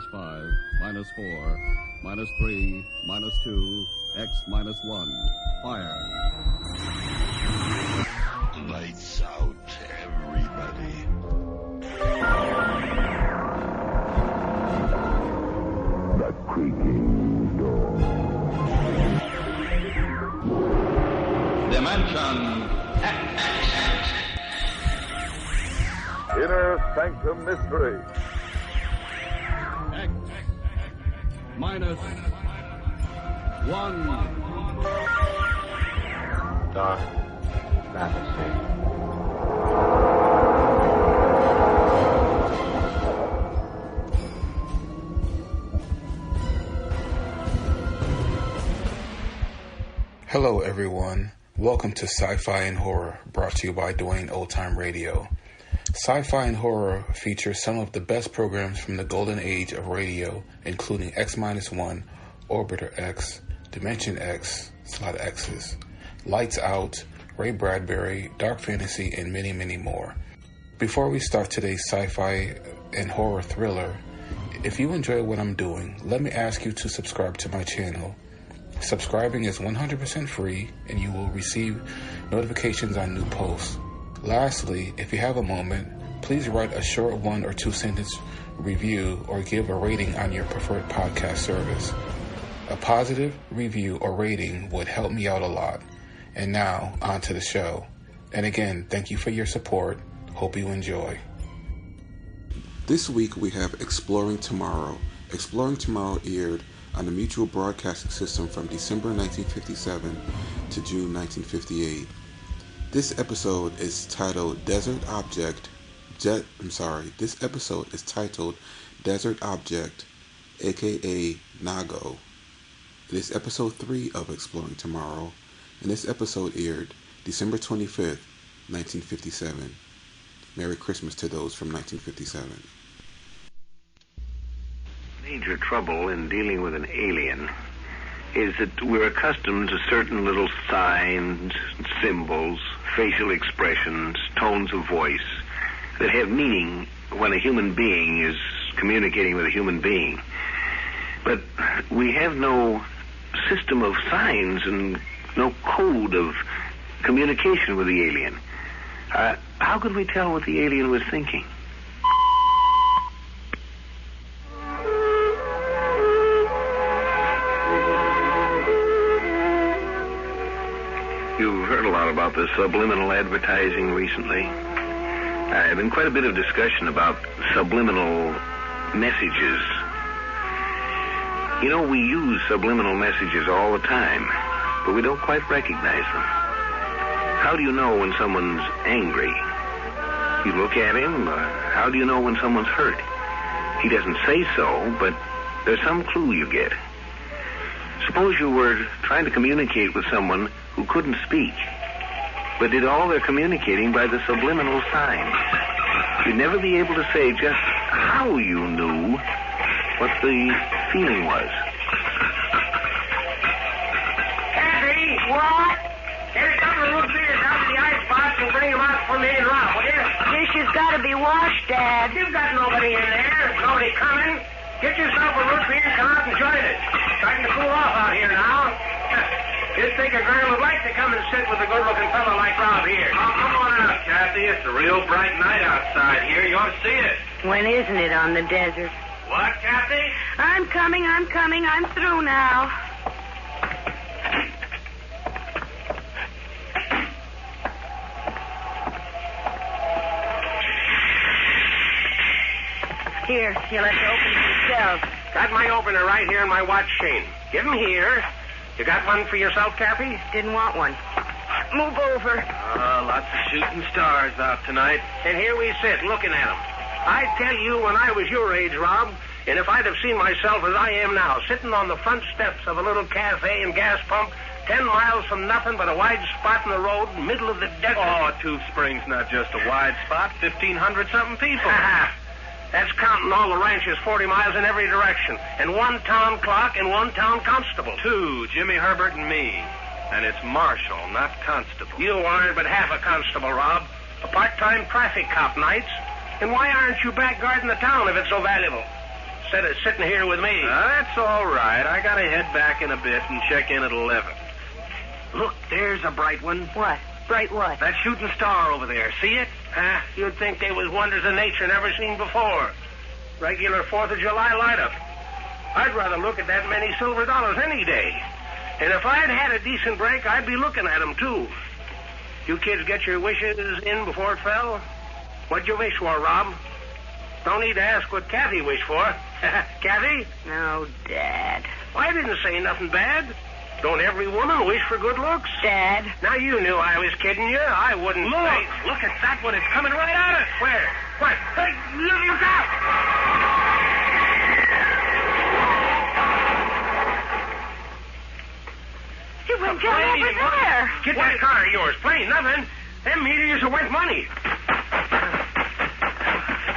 minus 5, minus 4, minus 3, minus 2, X minus 1. Fire. Lights out, everybody. The creaking door. Dimension X. Inner Sanctum Mystery. X minus 1. Dark fantasy. Hello everyone, welcome to Sci-Fi and Horror, brought to you by Dwayne Old Time Radio. Sci-Fi and Horror features some of the best programs from the golden age of radio, including X-1, Orbiter X, Dimension X, it's a lot of X's, Lights Out, Ray Bradbury, Dark Fantasy, and many, many more. Before we start today's sci-fi and horror thriller, if you enjoy what I'm doing, let me ask you to subscribe to my channel. Subscribing is 100% free, and you will receive notifications on new posts. Lastly, if you have a moment, please write a short 1 or 2 sentence review or give a rating on your preferred podcast service. A positive review or rating would help me out a lot. And now, on to the show. And again, thank you for your support. Hope you enjoy. This week we have Exploring Tomorrow. Exploring Tomorrow aired on the Mutual Broadcasting System from December 1957 to June 1958. This episode is titled Desert Object, aka Nago. It is episode 3 of Exploring Tomorrow, and this episode aired December 25th, 1957. Merry Christmas to those from 1957. Major trouble in dealing with an alien is that we're accustomed to certain little signs, symbols, facial expressions, tones of voice that have meaning when a human being is communicating with a human being. But we have no system of signs and no code of communication with the alien. How could we tell what the alien was thinking? You've heard a lot about the subliminal advertising recently. There's been quite a bit of discussion about subliminal messages. You know, we use subliminal messages all the time, but we don't quite recognize them. How do you know when someone's angry? You look at him. How do you know when someone's hurt? He doesn't say so, but there's some clue you get. Suppose you were trying to communicate with someone who couldn't speak, but did all their communicating by the subliminal signs. You'd never be able to say just how you knew what the feeling was. Kathy! What? Get a couple of root beers out of the icebox and bring them out for me and Rob, will you? Dishes gotta be washed, Dad. You've got nobody in there. Nobody coming. Get yourself a root beer and come out and join us. Starting to cool off out here now. You'd think a girl would like to come and sit with a good-looking fellow like Rob here. Oh, come on out, Kathy. It's a real bright night outside here. You ought to see it. When isn't it on the desert? What, Kathy? I'm coming. I'm through now. Here, you'll have to open it yourself. Got my opener right here in my watch chain. Give him here. You got one for yourself, Cappy? Didn't want one. Move over. Lots of shooting stars out tonight. And here we sit, looking at them. I tell you, when I was your age, Rob, and if I'd have seen myself as I am now, sitting on the front steps of a little cafe and gas pump, 10 miles from nothing but a wide spot in the road, middle of the desert. Oh, Tooth Springs, not just a wide spot. 1,500-something people. That's counting all the ranches 40 miles in every direction, and one town clock and one town constable. 2, Jimmy Herbert and me. And it's marshal, not constable. You aren't but half a constable, Rob. A part-time traffic cop nights. And why aren't you back guarding the town if it's so valuable? instead of sitting here with me. That's all right. I got to head back in a bit and check in at 11. Look, there's a bright one. What? Bright what? That shooting star over there. See it? You'd think they was wonders of nature never seen before. Regular 4th of July light-up. I'd rather look at that many silver dollars any day. And if I'd had a decent break, I'd be looking at them, too. You kids get your wishes in before it fell? What'd you wish for, Rob? Don't need to ask what Kathy wished for. Kathy? No, Dad. Well, I didn't say nothing bad. Don't every woman wish for good looks? Dad. Now, you knew I was kidding you. I wouldn't say... Look at that one. It's coming right at us. Where? What? Hey, look out! It went down over there. Get that car of yours. Plain nothing. Them meteors are worth money.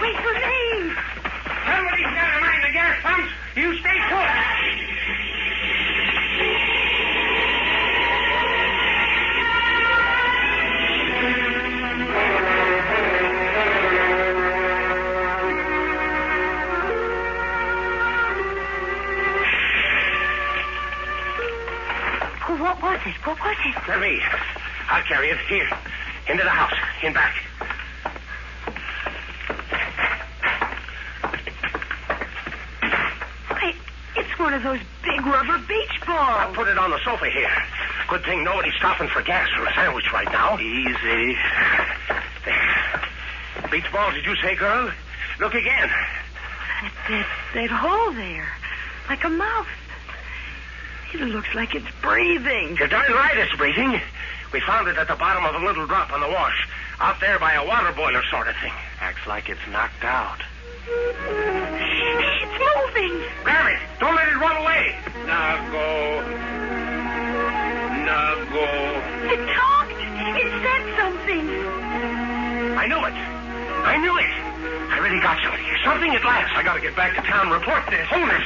Wait for me. Somebody's got to mind the gas pumps. You stay put. What was it? What was it? Let me. I'll carry it. Here. Into the house. In back. Hey, it's one of those big rubber beach balls. I'll put it on the sofa here. Good thing nobody's stopping for gas for a sandwich right now. Easy. There. Beach ball, did you say, girl? Look again. That hole there. Like a mouth. It looks like it's breathing. You're darn right it's breathing. We found it at the bottom of a little drop on the wash. Out there by a water boiler sort of thing. Acts like it's knocked out. It's moving. Grab it. Don't let it run away. Nago. It talked. It said something. I knew it. I really got something here. Something at last. I got to get back to town and report this. Hold it.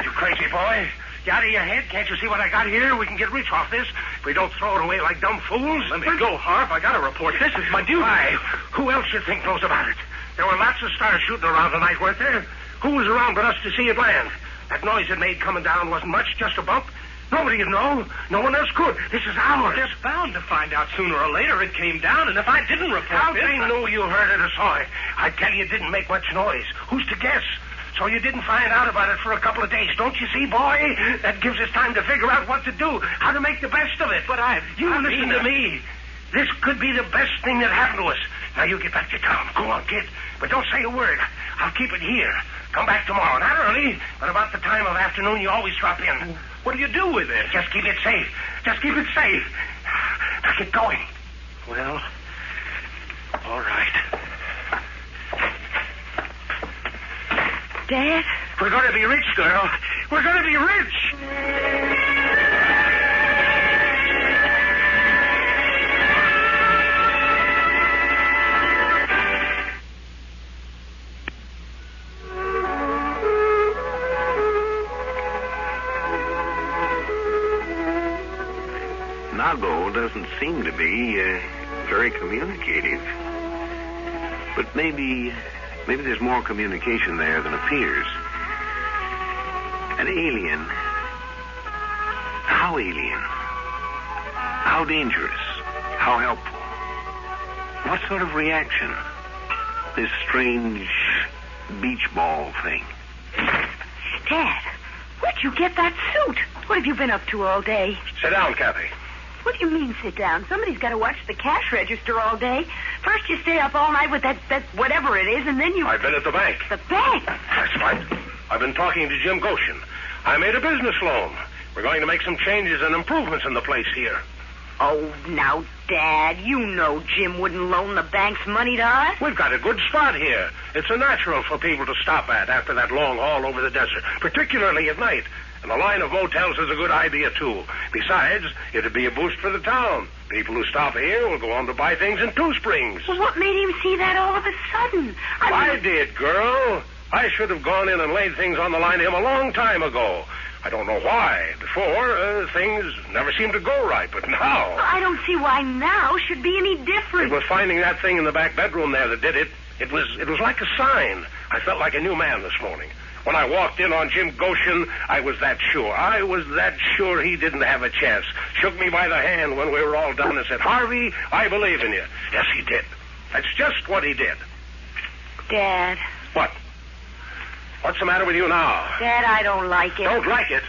You crazy boy. You out of your head? Can't you see what I got here? We can get rich off this if we don't throw it away like dumb fools. Let me go, Harp. I got to report. This is my duty. Why? Who else you think knows about it? There were lots of stars shooting around tonight, weren't there? Who was around but us to see it land? That noise it made coming down wasn't much, just a bump. Nobody'd know. No one else could. This is ours. They're bound to find out sooner or later it came down, and if I didn't report How this... they knew you heard it or saw it? I tell you, it didn't make much noise. Who's to guess? So you didn't find out about it for a couple of days. Don't you see, boy? That gives us time to figure out what to do, how to make the best of it. But listen to me. This could be the best thing that happened to us. Now, you get back to town. Go on, kid. But don't say a word. I'll keep it here. Come back tomorrow. Not early, but about the time of afternoon you always drop in. What do you do with it? Just keep it safe. Just keep it safe. Now, get going. Well, all right. Dad? We're going to be rich, girl. We're going to be rich. Nago doesn't seem to be very communicative. But maybe there's more communication there than appears. An alien. How alien? How dangerous? How helpful? What sort of reaction? This strange beach ball thing. Dad, where'd you get that suit? What have you been up to all day? Sit down, Kathy. What do you mean, sit down? Somebody's got to watch the cash register all day. First you stay up all night with that whatever it is, and then you... I've been at the bank. The bank? That's right. I've been talking to Jim Goshen. I made a business loan. We're going to make some changes and improvements in the place here. Oh, now, Dad, you know Jim wouldn't loan the bank's money to us. We've got a good spot here. It's a natural for people to stop at after that long haul over the desert, particularly at night. And the line of motels is a good idea, too. Besides, it'd be a boost for the town. People who stop here will go on to buy things in Two Springs. Well, what made him see that all of a sudden? I did, girl. I should have gone in and laid things on the line to him a long time ago. I don't know why. Before, things never seemed to go right, but now... Well, I don't see why now should be any different. It was finding that thing in the back bedroom there that did it. It was like a sign. I felt like a new man this morning. When I walked in on Jim Goshen, I was that sure. I was that sure he didn't have a chance. Shook me by the hand when we were all done and said, Harvey, I believe in you. Yes, he did. That's just what he did. Dad. What? What's the matter with you now? Dad, I don't like it. Don't like it?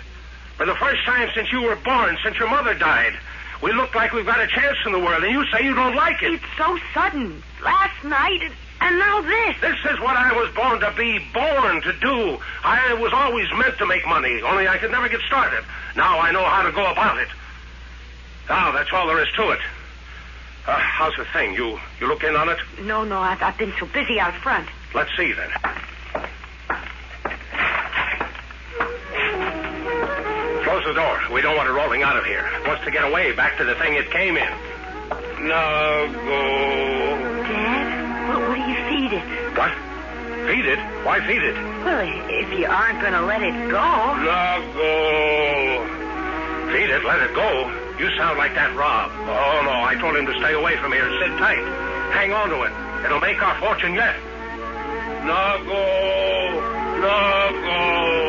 For the first time since you were born, since your mother died, we look like we've got a chance in the world, and you say you don't like it. It's so sudden. Last night, and now this. This is what I was born to be, born to do. I was always meant to make money, only I could never get started. Now I know how to go about it. Now, that's all there is to it. How's the thing? You look in on it? No, I've been so busy out front. Let's see, then. Close the door. We don't want it rolling out of here. It wants to get away back to the thing it came in. Nago. Dad, what do you feed it? What? Feed it? Why feed it? Well, if you aren't going to let it go. Nago. Feed it? Let it go? You sound like that Rob. Oh, no, I told him to stay away from here. Sit tight. Hang on to it. It'll make our fortune yet. Nago. Nago.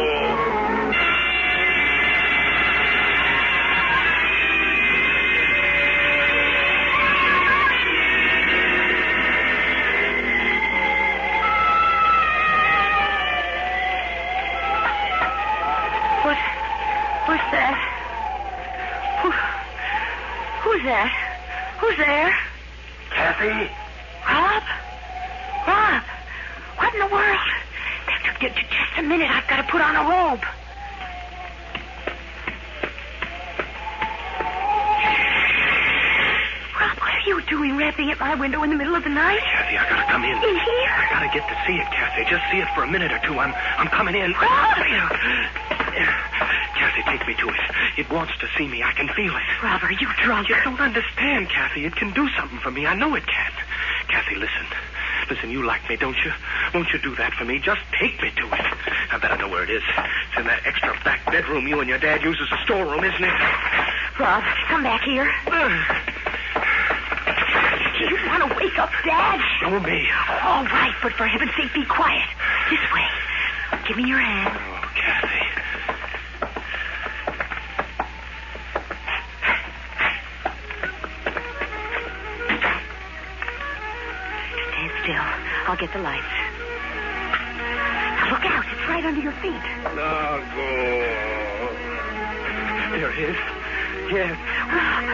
What's that? Who's that? Who's there? Kathy? Rob? What in the world? Just a minute. I've got to put on a robe. Rob, what are you doing rapping at my window in the middle of the night? Kathy, I gotta come in. In here? I gotta get to see it, Kathy. Just see it for a minute or two. I'm coming in. Rob! Kathy, take me to it. It wants to see me. I can feel it. Rob, are you drunk? You don't understand, Kathy. It can do something for me. I know it can. Kathy, listen. Listen, you like me, don't you? Won't you do that for me? Just take me to it. I bet I know where it is. It's in that extra back bedroom you and your dad use as a storeroom, isn't it? Rob, come back here. Do you want to wake up Dad? Show me. All right, but for heaven's sake, be quiet. This way. Give me your hand. Oh, Kathy. Stand still. I'll get the lights. Now look out. It's right under your feet. Nago. There it is. Yes.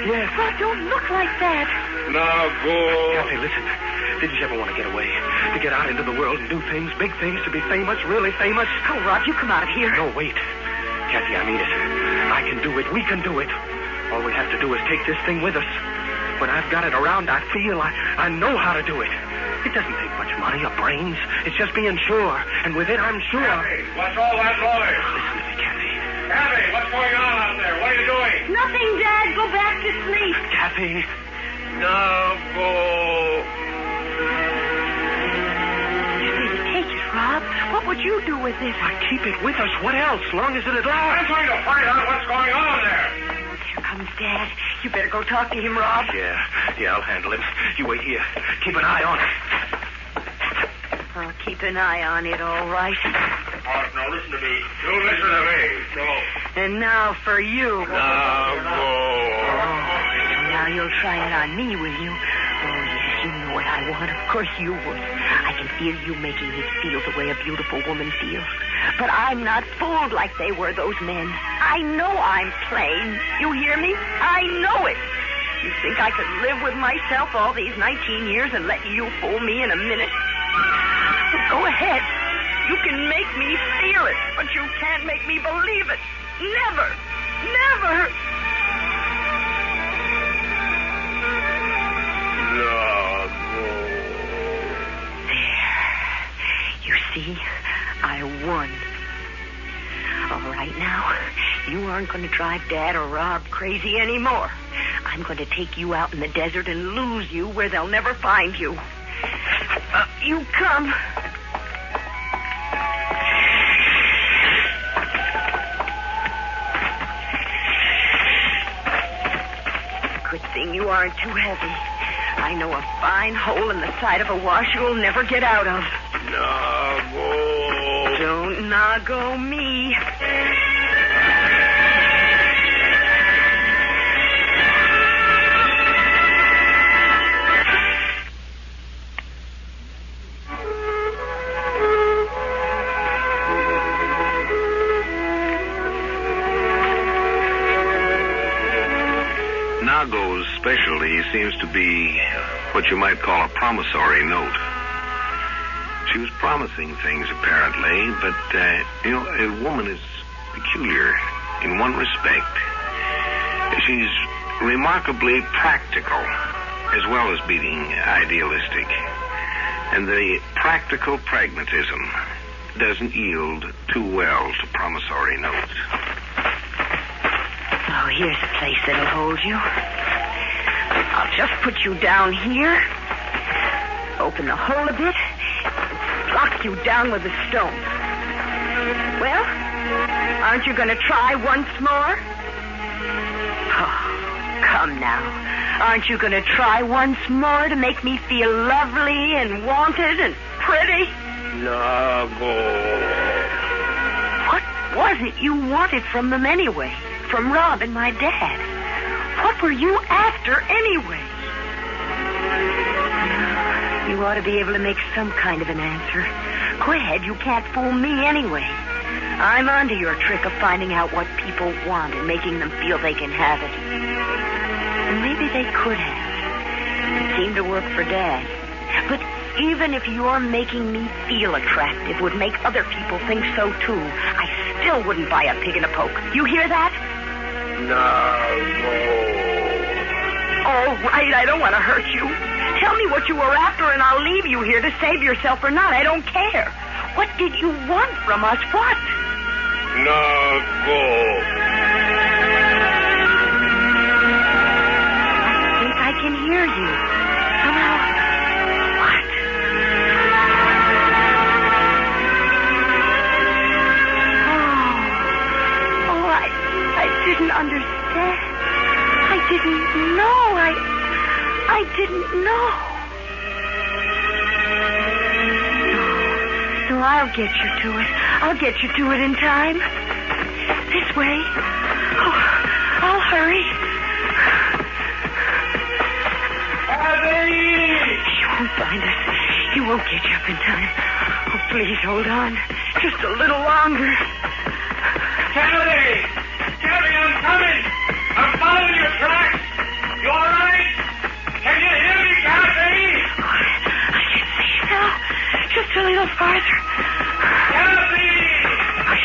Yes. Rob, don't look like that. Nago. Kathy, listen. Didn't you ever want to get away? To get out into the world and do things, big things, to be famous, really famous? Oh, Rob, you come out of here. No, wait. Kathy, I mean it. I can do it. We can do it. All we have to do is take this thing with us. When I've got it around, I feel I know how to do it. It doesn't take much money or brains. It's just being sure. And with it, I'm sure. Kathy, what's all that noise? Listen to me, Kathy. Kathy, what's going on out there? What are you doing? Nothing, Dad. Go back to sleep. Kathy. Nago. Take it, Rob. What would you do with this? I keep it with us. What else? Long as it'll last. I'm going to find out what's going on there. Here comes Dad. You better go talk to him, Rob. Yeah, I'll handle him. You wait here. Keep an eye on it. I'll keep an eye on it, all right. Now listen to me. You listen to me. No. And now for you. Nago. Now you'll try it on me, will you? Oh, yes, you know what I want. Of course you would. I can feel you making me feel the way a beautiful woman feels. But I'm not fooled like they were, those men. I know I'm plain. You hear me? I know it. You think I could live with myself all these 19 years and let you fool me in a minute? Well, go ahead. You can make me feel it, but you can't make me believe it. Never. Never. You see, I won. All right now, you aren't going to drive Dad or Rob crazy anymore. I'm going to take you out in the desert and lose you where they'll never find you. You come. Good thing you aren't too heavy. I know a fine hole in the side of a wash you'll never get out of. Nago. Don't Nago, me. Nago's specialty seems to be what you might call a promissory note. She was promising things, apparently, but, a woman is peculiar in one respect. She's remarkably practical, as well as being idealistic. And the practical pragmatism doesn't yield too well to promissory notes. Oh, here's a place that'll hold you. I'll just put you down here, open the hole a bit, lock you down with a stone. Well, aren't you going to try once more? Oh, come now. Aren't you going to try once more to make me feel lovely and wanted and pretty? Nago. What was it you wanted from them anyway? From Rob and my dad? What were you after anyway? You ought to be able to make some kind of an answer. Go ahead, you can't fool me anyway. I'm onto your trick of finding out what people want and making them feel they can have it. And maybe they could have. It seemed to work for Dad. But even if your making me feel attractive would make other people think so too, I still wouldn't buy a pig in a poke. You hear that? Nago. All right, I don't want to hurt you. Tell me what you were after, and I'll leave you here to save yourself or not. I don't care. What did you want from us? What? Nago. I think I can hear you. Somehow. What? Oh, I didn't understand. I didn't know. I didn't know. So I'll get you to it. I'll get you to it in time. This way. Oh, I'll hurry. Abby! She won't find us. He won't get you up in time. Oh, please hold on. Just a little longer. Kennedy! Kennedy, I'm coming! I'm following your tracks! You all right? Can you hear me, Kathy? I can see you now. Just a little farther. Kathy!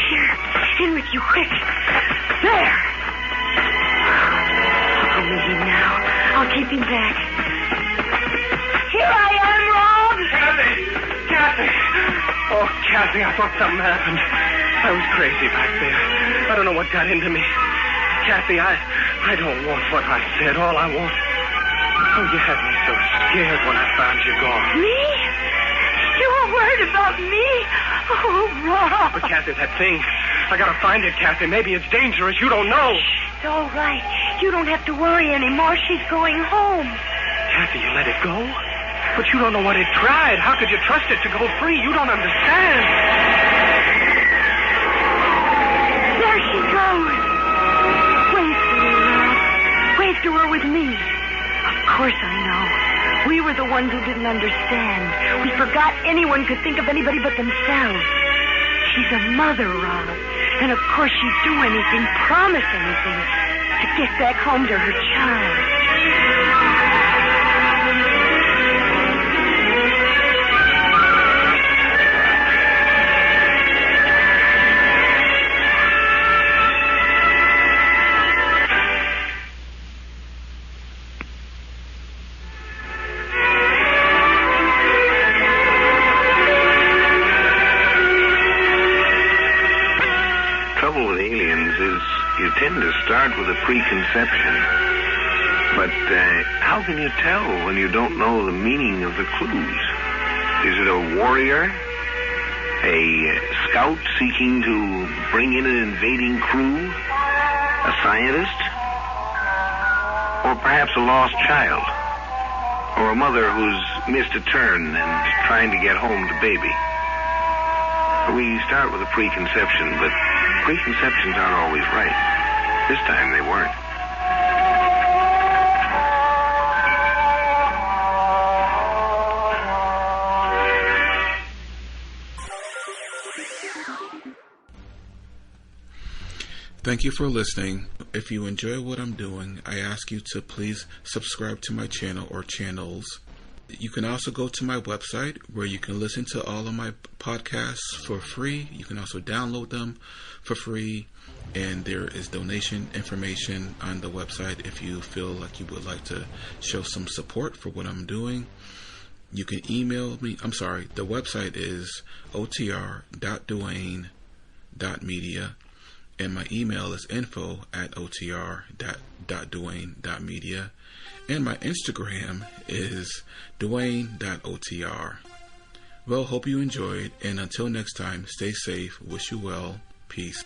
Here. In with you, quick. There. I'll go with him now. I'll keep him back. Here I am, Rob. Kathy! Oh, Kathy, I thought something happened. I was crazy back there. I don't know what got into me. Kathy, I don't want what I said. All I want... Oh, you had me so scared when I found you gone. Me? You were worried about me? Oh, Rob. But, Kathy, that thing... I gotta find it, Kathy. Maybe it's dangerous. You don't know. It's all right. You don't have to worry anymore. She's going home. Kathy, you let it go? But you don't know what it tried. How could you trust it to go free? You don't understand. There she goes. Wave to her, Rob. Wave to her with me. Of course I know. We were the ones who didn't understand. We forgot anyone could think of anybody but themselves. She's a mother, Rob. And of course she'd do anything, promise anything, to get back home to her child. Tend to start with a preconception. But how can you tell when you don't know the meaning of the clues? Is it a warrior? A scout seeking to bring in an invading crew? A scientist? Or perhaps a lost child? Or a mother who's missed a turn and trying to get home to baby? We start with a preconception, but preconceptions aren't always right. This time they weren't. Thank you for listening. If you enjoy what I'm doing, I ask you to please subscribe to my channel or channels. You can also go to my website where you can listen to all of my podcasts for free. You can also download them for free. And there is donation information on the website if you feel like you would like to show some support for what I'm doing. You can email me. The website is otr.duane.media. And my email is info@otr.duane.media. And my Instagram is duane.otr. Well, hope you enjoyed. And until next time, stay safe. Wish you well. Peace.